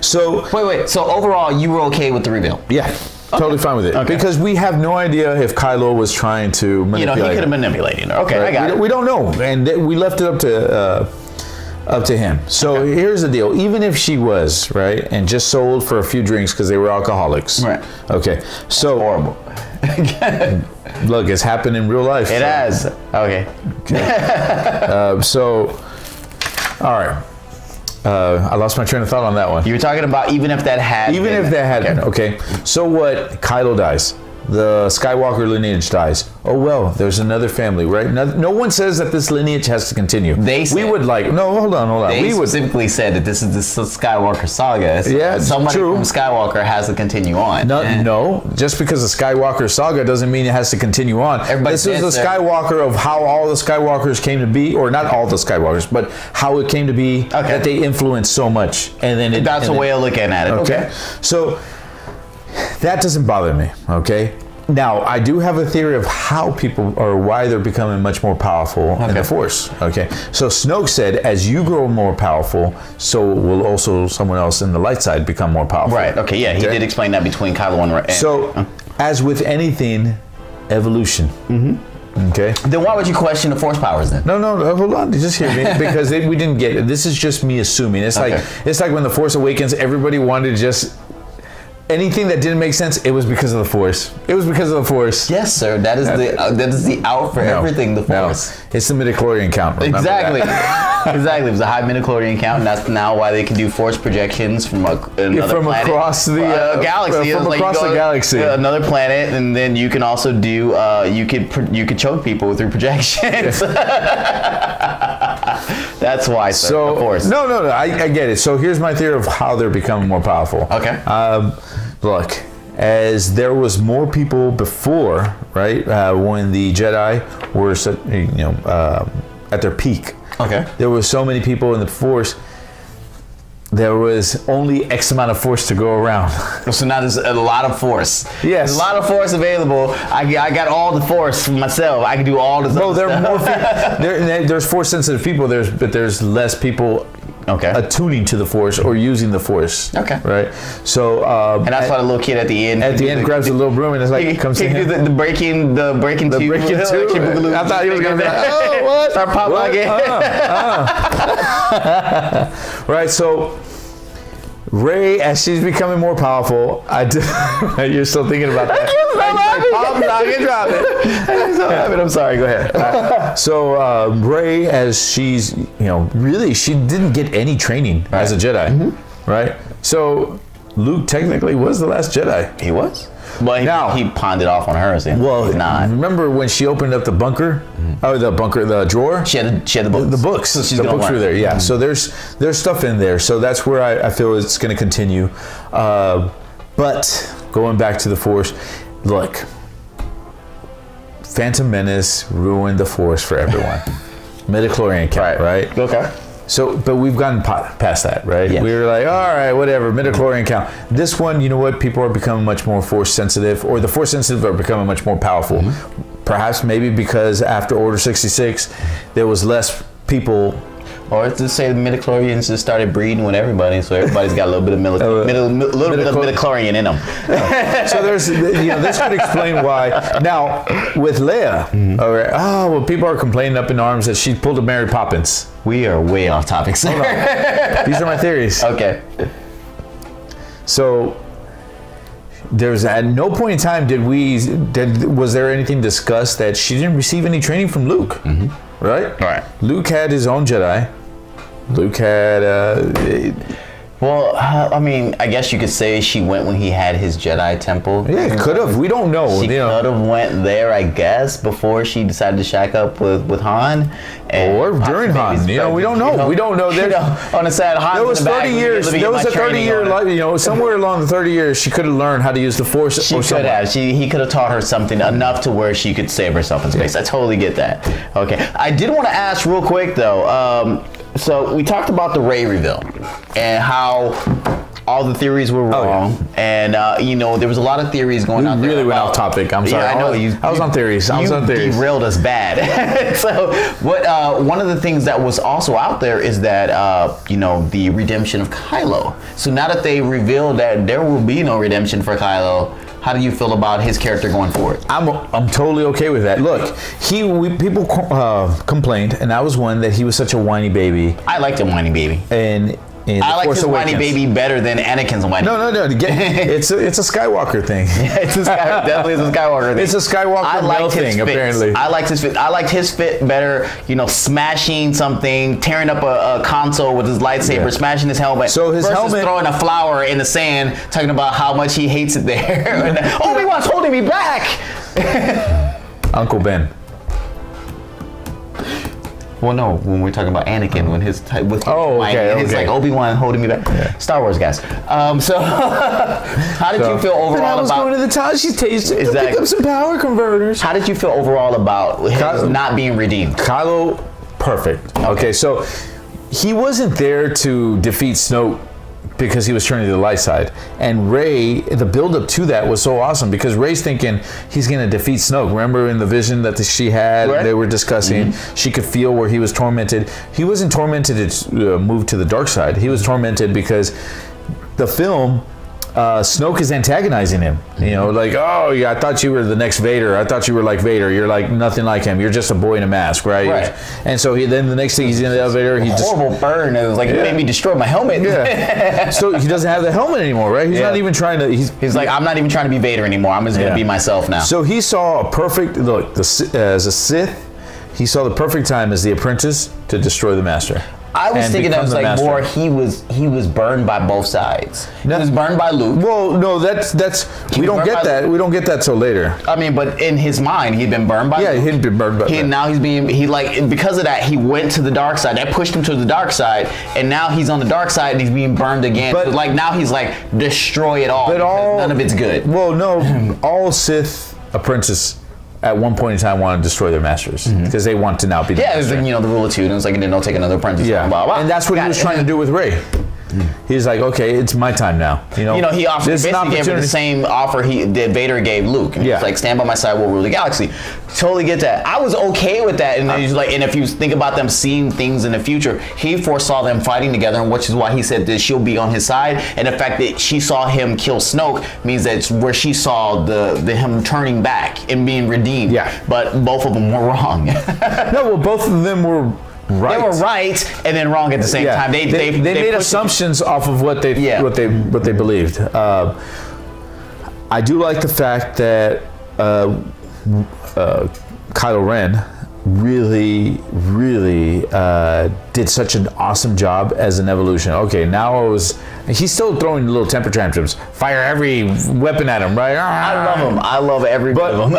So wait. So overall, you were okay with the reveal? Yeah. Totally fine with it. Okay. Because we have no idea if Kylo was trying to manipulate. He could have manipulated her. Okay, right? I got it. We don't know, and we left it up to him. So here's the deal. Even if she was, right, and just sold for a few drinks because they were alcoholics. Right. Okay. So horrible. Look, it's happened in real life. It has. Okay. All right. I lost my train of thought on that one. You were talking about even if that had happened. Okay. So what? Kylo dies. The Skywalker lineage dies. Oh well, there's another family, right? No one says that this lineage has to continue. Hold on. They specifically said that this is the Skywalker saga. So yeah, somebody true. from Skywalker has to continue on. No, just because the Skywalker saga doesn't mean it has to continue on. This is the Skywalker of how all the Skywalkers came to be, or not all the Skywalkers, but how it came to be that they influenced so much. And then that's a way of looking at it. Okay. So that doesn't bother me, okay? Now, I do have a theory of how people, or why they're becoming much more powerful in the Force, okay? So Snoke said, as you grow more powerful, so will also someone else in the light side become more powerful. Right, okay, yeah, he did explain that between Kylo and Ren. So, as with anything, evolution. Okay. Then why would you question the Force powers then? No, hold on. Just hear me, because we didn't get it. This is just me assuming. It's like when the Force Awakens, everybody wanted to just... Anything that didn't make sense, it was because of the Force. It was because of the Force. Yes, sir. That is the out for everything. The Force. It's the midichlorian count. Exactly. Exactly. It was a high midichlorian count, and that's now why they can do Force projections from another planet. Across the galaxy. From across the galaxy. Another planet, and then you can also do. You could choke people through projections. That's why. Sir, so the Force. No. I get it. So here's my theory of how they're becoming more powerful. Okay. Look, as there was more people before, right? When the Jedi were, at their peak. Okay. There was so many people in the Force. There was only X amount of Force to go around. So now there's a lot of Force. Yes. There's a lot of Force available. I got all the Force for myself. I can do all the stuff. Well, there's Force sensitive people. But there's less people attuning to the Force or using the Force. Okay. Right. So and that's why the little kid at the end grabs a little broom and it's like comes to him. The breaking tube. I thought he was gonna be like, oh, what? Start pop locking. Right. So Rey, as she's becoming more powerful, you're still thinking about that. Drop it. I'm sorry. Go ahead. So Rey, as she's, really, she didn't get any training as a Jedi, right? So Luke technically was the last Jedi. He was. Well, he pawned it off on her. So well, remember when she opened up the bunker? Oh, the drawer? She had the books. The books. So the books were there, yeah. Mm-hmm. So there's stuff in there. So that's where I feel it's going to continue. But going back to the Force, look, Phantom Menace ruined the Force for everyone. Midichlorian count, right? Okay. So, but we've gotten past that, right? Yes. We were like, all right, whatever, midichlorian count. This one, you know what? People are becoming much more Force sensitive, or the Force sensitive are becoming much more powerful. Mm-hmm. Perhaps maybe because after Order 66, there was less people. Or to say the midichlorians just started breeding with everybody, so everybody's got a little bit of midichlorian in them. So there's, this could explain why. Now, with Leia, people are complaining up in arms that she pulled a Mary Poppins. We are way off topic, sir. These are my theories. Okay. So there's at no point in time was there anything discussed that she didn't receive any training from Luke. Mm-hmm. Right? Luke had his own Jedi. Luke had I guess you could say she went when he had his Jedi temple. Yeah, could have. We don't know. She could have went there, I guess, before she decided to shack up with Han. Or during Han. We don't know. We don't know. On the side, Han. There was 30 years. There was a 30-year, somewhere along the 30 years, she could have learned how to use the Force. She could have. He could have taught her something enough to where she could save herself in space. I totally get that. Okay. I did want to ask real quick, though. So we talked about the Rey reveal and how all the theories were wrong, and there was a lot of theories going out there. We really went off topic. I'm sorry. Yeah, I know I was on theories. You derailed us bad. So one of the things that was also out there is that the redemption of Kylo. So now that they revealed that there will be no redemption for Kylo, how do you feel about his character going forward? I'm totally okay with that. Look, people complained, and I was one, that he was such a whiny baby. I liked him whiny baby. And in I The like Force his whiny Awakens. baby better than Anakin's whiny. No. It's a Skywalker thing. Definitely is a Skywalker thing. It's a Skywalker male thing, apparently. I liked his fit. I liked his fit better. You know, smashing something, tearing up a console with his lightsaber, smashing his helmet. So his versus helmet, throwing a flower in the sand, talking about how much he hates it there. And, Obi-Wan's holding me back. Uncle Ben. Well, no, when we're talking about Anakin, when his it's like Obi-Wan holding me back. Yeah. Star Wars guys. So, how did you feel overall about? Going to the town. She tasted. Exactly. Pick up some power converters. How did you feel overall about his not being redeemed? Kylo, perfect. Okay, so he wasn't there to defeat Snoke because he was turning to the light side. And Rey, the build-up to that was so awesome because Rey's thinking he's going to defeat Snoke. Remember in the vision that she had, they were discussing, she could feel where he was tormented. He wasn't tormented to move to the dark side. He was tormented because the film, Snoke is antagonizing him. You know, like, oh, yeah, I thought you were the next Vader. I thought you were like Vader. You're like nothing like him. You're just a boy in a mask, right? And so then the next thing he's in the elevator, he horrible burn. It was like, it made me destroy my helmet. Yeah. So he doesn't have the helmet anymore, right? He's not even trying to. He's like, I'm not even trying to be Vader anymore. I'm just going to be myself now. So he saw a perfect look. As a Sith, he saw the perfect time as the apprentice to destroy the master. I was thinking that was like master. More he was burned by both sides. He was burned by Luke. Well, no, that's we don't get that. We don't get that till later. I mean, but in his mind, he'd been burned by Luke. Yeah, he'd been burned by Luke. Now because of that, he went to the dark side. That pushed him to the dark side, and now he's on the dark side and he's being burned again. But like now he's like, destroy it all. But none of it's good. Well, no, all Sith apprentices at one point in time want to destroy their masters because they want to now be the master. It was like, the rule of two, and it was like, and then they'll take another apprentice. Yeah, blah, blah. And that's what he was trying to do with Rey. He's like, okay, it's my time now. He offered basically gave her the same offer that Vader gave Luke. And he's like, stand by my side, we'll rule the galaxy. Totally get that. I was okay with that. And he's like, and if you think about them seeing things in the future, he foresaw them fighting together, and which is why he said that she'll be on his side. And the fact that she saw him kill Snoke means that it's where she saw the him turning back and being redeemed. Yeah. But both of them were wrong. No, well, both of them were right. They were right and then wrong at the same time. They made assumptions off of what they believed. I do like the fact that Kylo Ren really did such an awesome job as an evolution. Okay, now he's still throwing little temper tantrums. Fire every weapon at him, right? I love him. I love every bit of him.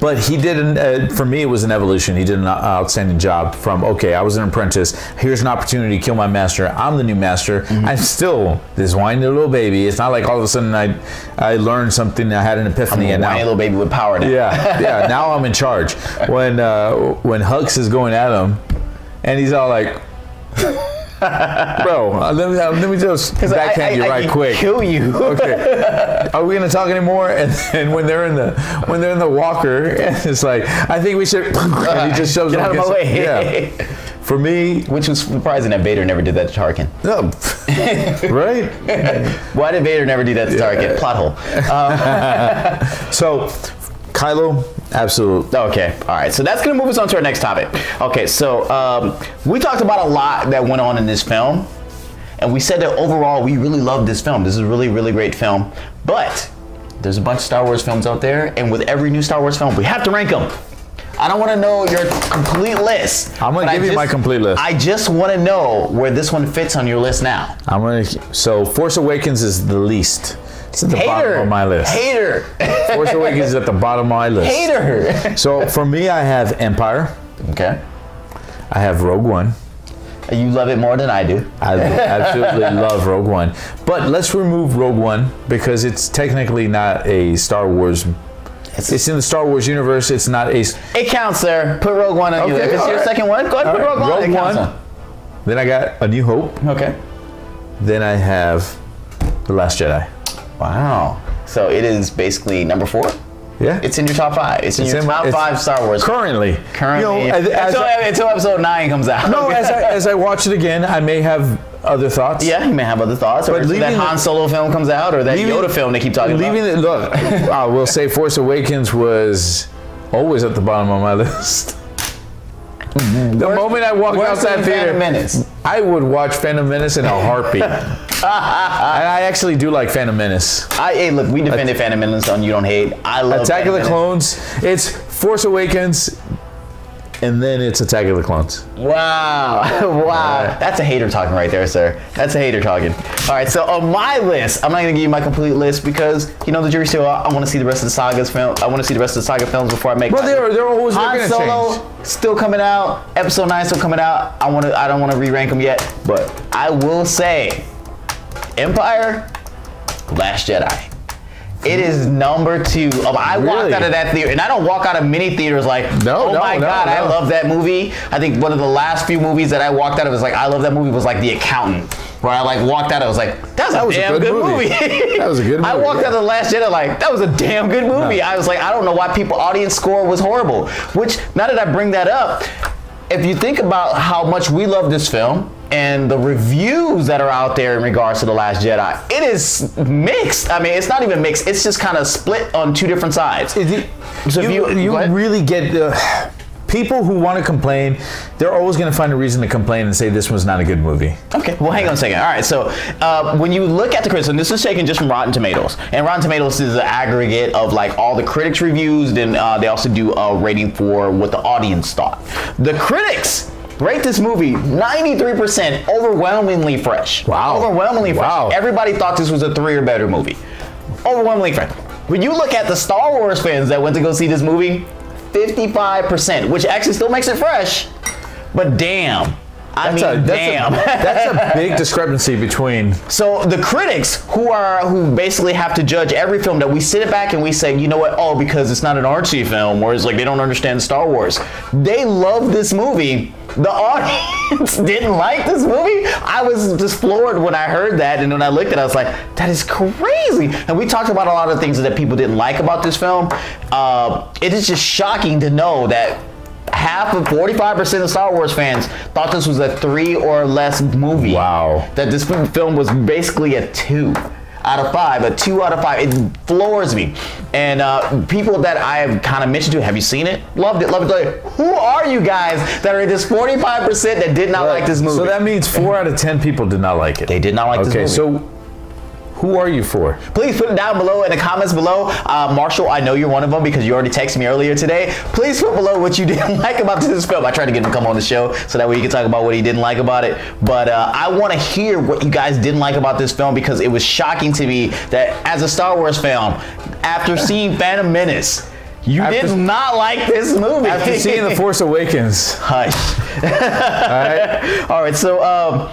But he did, for me, it was an evolution. He did an outstanding job from, okay, I was an apprentice. Here's an opportunity to kill my master. I'm the new master. I'm still this whiny little baby. It's not like all of a sudden I learned something, I had an epiphany. I'm a whiny little baby with power now. Yeah, now I'm in charge. When Hux is going at him, and he's all like, bro, let me just backhand you right quick. Kill you. Okay. Are we gonna talk anymore? And then when they're in the walker, and it's like, I think we should. And he just shows get up. Out of my way. Yeah. For me, which was surprising that Vader never did that to Tarkin. No. Right? Why did Vader never do that to Tarkin? Plot hole. So, Kylo, absolute. Okay, all right. So that's going to move us on to our next topic. Okay, so we talked about a lot that went on in this film. And we said that overall, we really loved this film. This is a really, really great film. But there's a bunch of Star Wars films out there. And with every new Star Wars film, we have to rank them. I don't want to know your complete list. I'm going to give you my complete list. I just want to know where this one fits on your list now. So Force Awakens is the least. It's at the bottom of my list. Hater. Force Awakens is at the bottom of my list. Hater. So for me, I have Empire. Okay. I have Rogue One. You love it more than I do. I absolutely love Rogue One. But let's remove Rogue One because it's technically not a Star Wars. It's in the Star Wars universe. It's not a. It counts there. Put Rogue One on you. If it's your second one, go ahead and put Rogue One. Rogue One. Then I got A New Hope. Okay. Then I have The Last Jedi. Wow. So it is basically number 4? Yeah. It's in your top 5. It's in your top 5 Star Wars. Currently. Until episode 9 comes out. No, as I watch it again, I may have other thoughts. Yeah, you may have other thoughts. But that Han Solo film comes out, or that Yoda film they keep talking about. Look, I will say Force Awakens was always at the bottom of my list. The moment I walked out that theater, Phantom Menace. I would watch Phantom Menace in a heartbeat. And I actually do like Phantom Menace. Hey, look, we defended Phantom Menace on You Don't Hate. I love Attack of Phantom the Clones. It's Force Awakens, and then it's Attack of the Clones. Wow. Wow. That's a hater talking right there, sir. That's a hater talking. All right, so on my list, I'm not going to give you my complete list because, you know, the jury's still out. I want to see the rest of the saga's film. I want to see the rest of the saga films before I make Well, they're always Han going to Solo change. still coming out. Episode 9 still coming out. I don't want to re-rank them yet, but I will say Empire, Last Jedi. It is number 2. I walked out of that theater, and I don't walk out of many theaters like, oh my God, I love that movie. I think one of the last few movies that I walked out of was like, I love that movie was like The Accountant, where I like walked out, I was like, that was a damn good movie. That was a good movie. I walked out of The Last Jedi like, that was a damn good movie. No. I was like, I don't know why audience score was horrible. Which, now that I bring that up, if you think about how much we love this film, and the reviews that are out there in regards to The Last Jedi, it is mixed. I mean, it's not even mixed. It's just kind of split on 2 different sides. So you really get people who want to complain. They're always going to find a reason to complain and say this was not a good movie. Okay, well, hang on a second. All right, so when you look at the critics, and this is taken just from Rotten Tomatoes, and Rotten Tomatoes is an aggregate of like all the critics' reviews, then they also do a rating for what the audience thought. The critics rate this movie 93% overwhelmingly fresh. Wow. Overwhelmingly fresh. Wow. Everybody thought this was a 3 or better movie. Overwhelmingly fresh. When you look at the Star Wars fans that went to go see this movie, 55%, which actually still makes it fresh, but damn. That's a big discrepancy between. So the critics who basically have to judge every film that we sit back and we say, you know what? Oh, because it's not an artsy film, or it's like they don't understand Star Wars. They love this movie. The audience didn't like this movie. I was just floored when I heard that, and when I looked at it, I was like, that is crazy. And we talked about a lot of things that people didn't like about this film. It is just shocking to know that half of 45% of Star Wars fans thought this was a 3 or less movie. Wow. That this film was basically a 2 out of 5, a 2 out of 5. It floors me. And people that I have kind of mentioned to, have you seen it? Loved it, loved it. Who are you guys that are this 45% that did not like this movie? So that means 4 out of 10 people did not like it. They did not like this movie. Okay, so who are you for? Please put it down below in the comments below. Marshall, I know you're one of them because you already texted me earlier today. Please put below what you didn't like about this film. I tried to get him to come on the show so that way you can talk about what he didn't like about it. But I want to hear what you guys didn't like about this film because it was shocking to me that as a Star Wars film, after seeing Phantom Menace, you did not like this movie. After seeing The Force Awakens. Hush. All right, so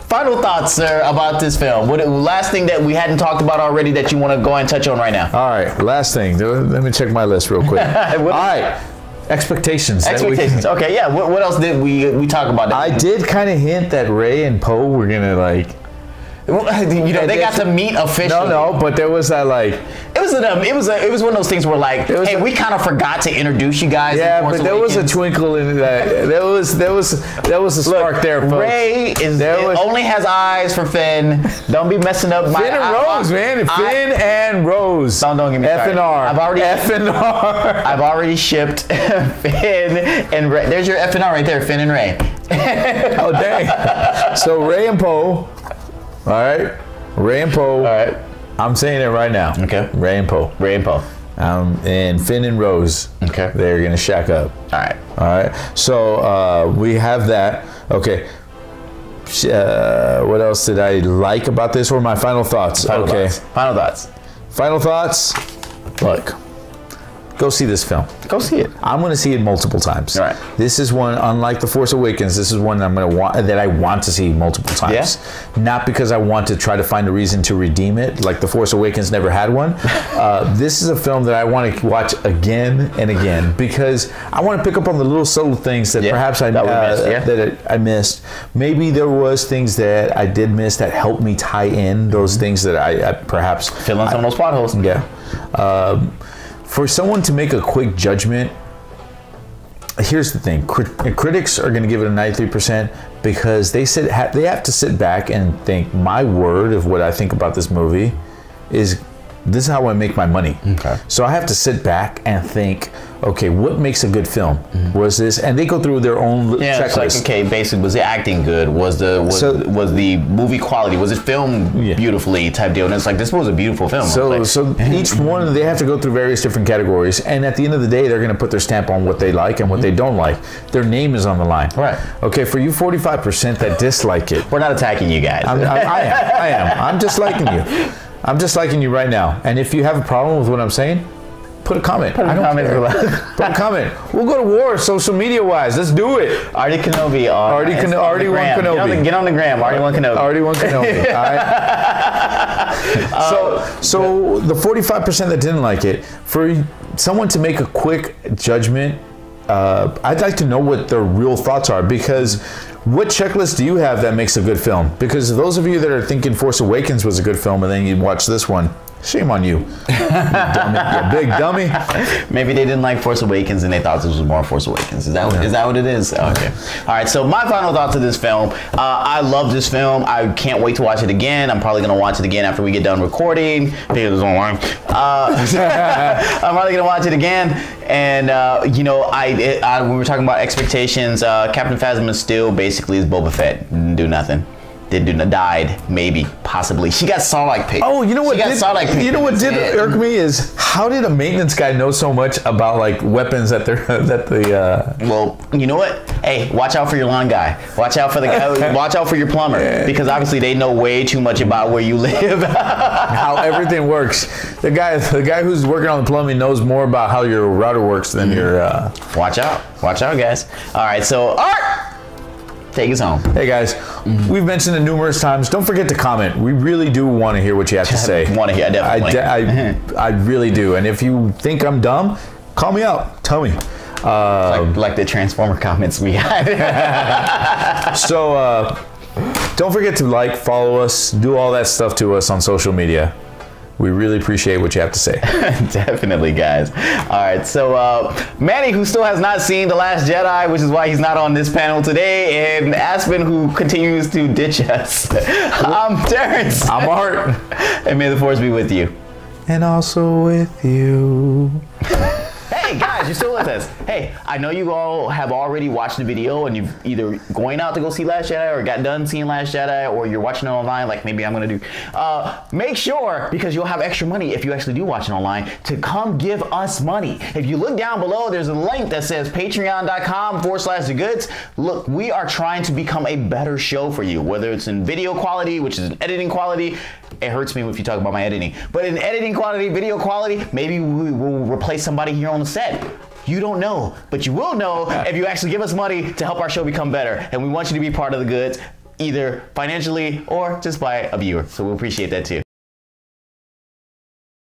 final thoughts, sir, about this film. What last thing that we hadn't talked about already that you want to go and touch on right now? All right, last thing. Let me check my list real quick. All right, expectations. Expectations. Okay, yeah. What else did we talk about? I did kind of hint that Rey and Poe were gonna like. You know, they got to meet officially. No, but there was that like. It was one of those things where like, hey, we kind of forgot to introduce you guys. Yeah, but there was a twinkle in that. There was a spark there, folks. Rey only has eyes for Finn. Don't be messing up my. Finn and Rose, man. Finn and Rose. Don't get me started. F&R. I've already shipped Finn and Rey. There's your F&R right there, Finn and Rey. Oh dang! So Rey and Poe. All right, Rey and Poe. All right, I'm saying it right now. Okay, Rey and Poe. And Finn and Rose. Okay, they're gonna shack up. All right. So we have that. Okay. What else did I like about this? Or my final thoughts? Final thoughts. Look. Go see this film. Go see it. I'm going to see it multiple times. All right. This is one, unlike The Force Awakens, this is one that I want to see multiple times. Yeah? Not because I want to try to find a reason to redeem it, like The Force Awakens never had one. This is a film that I want to watch again and again because I want to pick up on the little subtle things that perhaps I missed. Maybe there was things that I did miss that helped me tie in those things that I perhaps fill in some of those plot holes. Yeah. For someone to make a quick judgment, here's the thing. Critics are going to give it a 93% because they have to sit back and think, my word of what I think about this movie is this is how I make my money. Okay. So I have to sit back and think, okay, what makes a good film? Was this, and they go through their own checklist. It's like, okay, basically, was the acting good? Was the movie quality? Was it filmed beautifully? Type deal. And it's like, this was a beautiful film. So each one, they have to go through various different categories, and at the end of the day, they're going to put their stamp on what they like and what they don't like. Their name is on the line. Right. Okay, for you 45% that dislike it. We're not attacking you guys. I am. I'm just liking you. I'm just liking you right now. And if you have a problem with what I'm saying, put a comment. Put a comment. Put a comment. We'll go to war, social media wise. Let's do it. Artie Kenobi. Artie won Kenobi. Get on the gram. Artie won Kenobi. Artie won Kenobi. All right. So the 45% that didn't like it, for someone to make a quick judgment, I'd like to know what their real thoughts are, because what checklist do you have that makes a good film? Because those of you that are thinking Force Awakens was a good film and then you watch this one, shame on you. You dummy. You big dummy. Maybe they didn't like Force Awakens and they thought this was more Force Awakens. Is that what it is? Okay. All right. So my final thoughts of this film. I love this film. I can't wait to watch it again. I'm probably gonna watch it again after we get done recording. Because it's online. I'm probably gonna watch it again. And when we were talking about expectations, Captain Phasma still basically is Boba Fett. Didn't do nothing. Died, maybe, possibly. She got Sarlacc pit. Oh, you know what? You know what did irk me is, how did a maintenance guy know so much about like weapons that Well, you know what? Hey, watch out for your lawn guy. Watch out for the guy. Watch out for your plumber, because obviously they know way too much about where you live, how everything works. The guy who's working on the plumbing knows more about how your router works than your. Watch out, guys. All right, so Art, take us home. Hey guys, we've mentioned it numerous times. Don't forget to comment. We really do want to hear what you have to say. Want to hear? Definitely. I really do. And if you think I'm dumb, call me out. Tell me. Like the Transformer comments we had. So don't forget to like, follow us, do all that stuff to us on social media. We really appreciate what you have to say. Definitely, guys. All right, so Manny, who still has not seen The Last Jedi, which is why he's not on this panel today, and Aspen, who continues to ditch us. I'm Terrence. I'm Art. And may the Force be with you. And also with you. Hey guys, you're still with us. Hey, I know you all have already watched the video and you've either going out to go see Last Jedi or got done seeing Last Jedi, or you're watching it online like maybe I'm gonna do. Make sure, because you'll have extra money if you actually do watch it online, to come give us money. If you look down below, there's a link that says patreon.com/thegoods. Look, we are trying to become a better show for you, whether it's in video quality, which is in editing quality. It hurts me if you talk about my editing, but in editing quality, video quality, maybe we will replace somebody here on the set. You don't know, but you will know if you actually give us money to help our show become better. And we want you to be part of the goods, either financially or just by a viewer. So we appreciate that too.